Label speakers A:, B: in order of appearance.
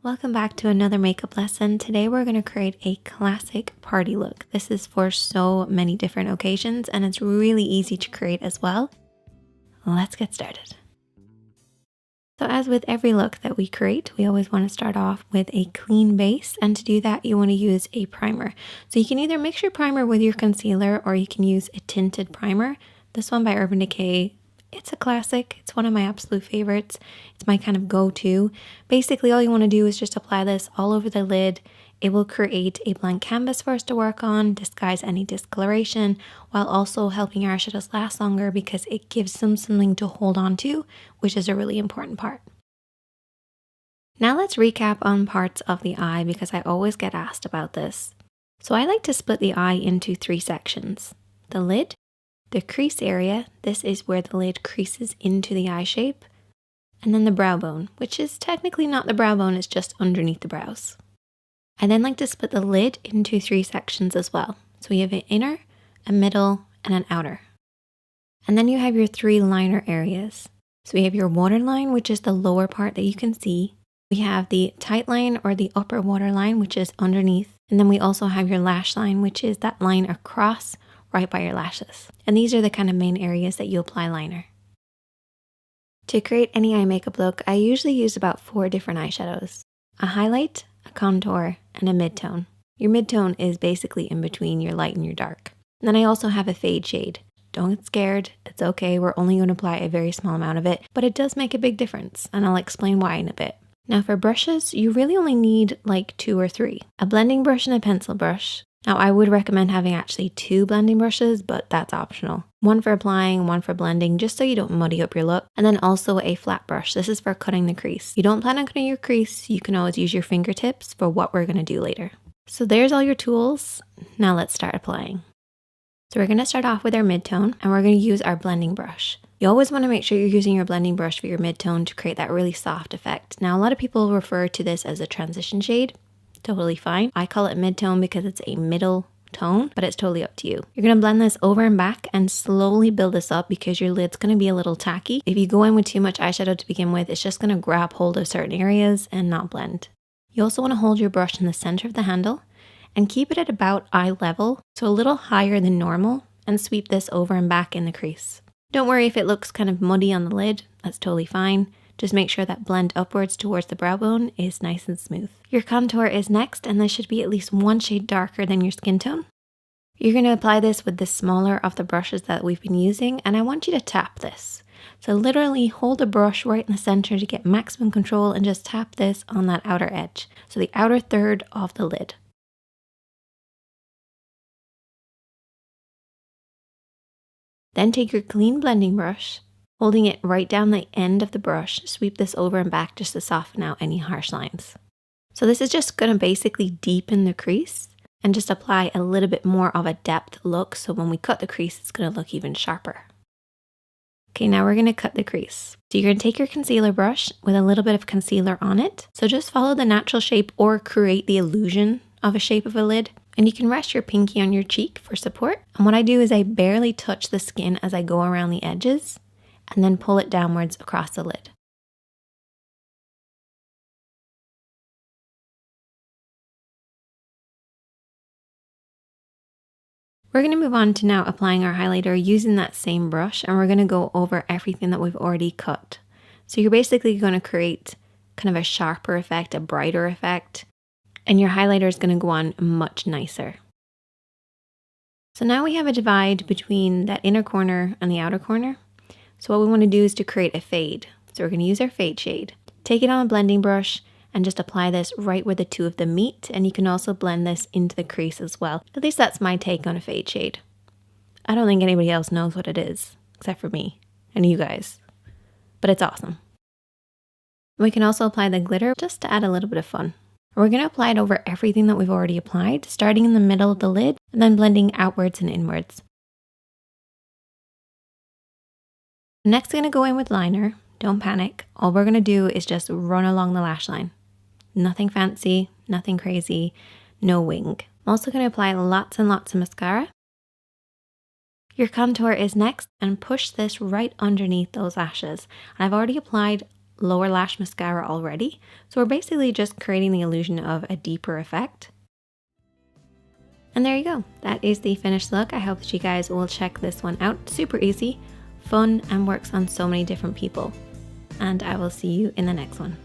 A: Welcome back to another makeup lesson. Today we're going to create a classic party look. This is for so many different occasions and it's really easy to create as well. Let's get started. So as with every look that we create, we always want to start off with a clean base, and to do that you want to use a primer. So you can either mix your primer with your concealer or you can use a tinted primer. This one by Urban Decay, it's a classic. It's one of my absolute favorites. It's my kind of go-to. Basically, all you want to do is just apply this all over the lid. It will create a blank canvas for us to work on, disguise any discoloration, while also helping our eyeshadows last longer because it gives them something to hold on to, which is a really important part. Now let's recap on parts of the eye because I always get asked about this. So I like to split the eye into 3 sections. The lid, the crease area, this is where the lid creases into the eye shape, and then the brow bone, which is technically not the brow bone, it's just underneath the brows. I then like to split the lid into 3 sections as well. So we have an inner, a middle, and an outer. And then you have your 3 liner areas. So we have your waterline, which is the lower part that you can see. We have the tight line or the upper waterline, which is underneath. And then we also have your lash line, which is that line across right by your lashes. And these are the kind of main areas that you apply liner. To create any eye makeup look, I usually use about 4 different eyeshadows. A highlight, a contour, and a mid-tone. Your mid-tone is basically in between your light and your dark. And then I also have a fade shade. Don't get scared, it's okay, we're only going to apply a very small amount of it, but it does make a big difference, and I'll explain why in a bit. Now for brushes, you really only need like 2 or 3. A blending brush and a pencil brush. Now I would recommend having actually 2 blending brushes, but that's optional. One for applying, one for blending, just so you don't muddy up your look. And then also a flat brush. This is for cutting the crease. You don't plan on cutting your crease, you can always use your fingertips for what we're going to do later. So there's all your tools. Now let's start applying. So we're going to start off with our mid-tone and we're going to use our blending brush. You always want to make sure you're using your blending brush for your mid-tone to create that really soft effect. Now a lot of people refer to this as a transition shade. Totally fine. I call it mid-tone because it's a middle tone, but it's totally up to you. You're going to blend this over and back and slowly build this up because your lid's going to be a little tacky. If you go in with too much eyeshadow to begin with, it's just going to grab hold of certain areas and not blend. You also want to hold your brush in the center of the handle and keep it at about eye level, so a little higher than normal, and sweep this over and back in the crease. Don't worry if it looks kind of muddy on the lid, that's totally fine. Just make sure that blend upwards towards the brow bone is nice and smooth. Your contour is next, and this should be at least 1 shade darker than your skin tone. You're going to apply this with the smaller of the brushes that we've been using, and I want you to tap this. So literally hold the brush right in the center to get maximum control and just tap this on that outer edge. So the outer third of the lid. Then take your clean blending brush, holding it right down the end of the brush, sweep this over and back just to soften out any harsh lines. So this is just going to basically deepen the crease and just apply a little bit more of a depth look, so when we cut the crease it's going to look even sharper. Okay, now we're going to cut the crease. So you're going to take your concealer brush with a little bit of concealer on it. So just follow the natural shape or create the illusion of a shape of a lid. And you can rest your pinky on your cheek for support. And what I do is I barely touch the skin as I go around the edges and then pull it downwards across the lid. We're going to move on to now applying our highlighter using that same brush, and we're going to go over everything that we've already cut. So you're basically going to create kind of a sharper effect, a brighter effect, and your highlighter is going to go on much nicer. So now we have a divide between that inner corner and the outer corner. So what we want to do is to create a fade. So we're going to use our fade shade. Take it on a blending brush and just apply this right where the 2 of them meet, and you can also blend this into the crease as well. At least that's my take on a fade shade. I don't think anybody else knows what it is, except for me and you guys, but it's awesome. We can also apply the glitter just to add a little bit of fun. We're going to apply it over everything that we've already applied, starting in the middle of the lid and then blending outwards and inwards. Next, I'm going to go in with liner. Don't panic. All we're going to do is just run along the lash line. Nothing fancy, nothing crazy, no wing. I'm also going to apply lots and lots of mascara. Your contour is next, and push this right underneath those lashes. And I've already applied lower lash mascara already. So we're basically just creating the illusion of a deeper effect. And there you go. That is the finished look. I hope that you guys will check this one out. Super easy, fun, and works on so many different people. And I will see you in the next one.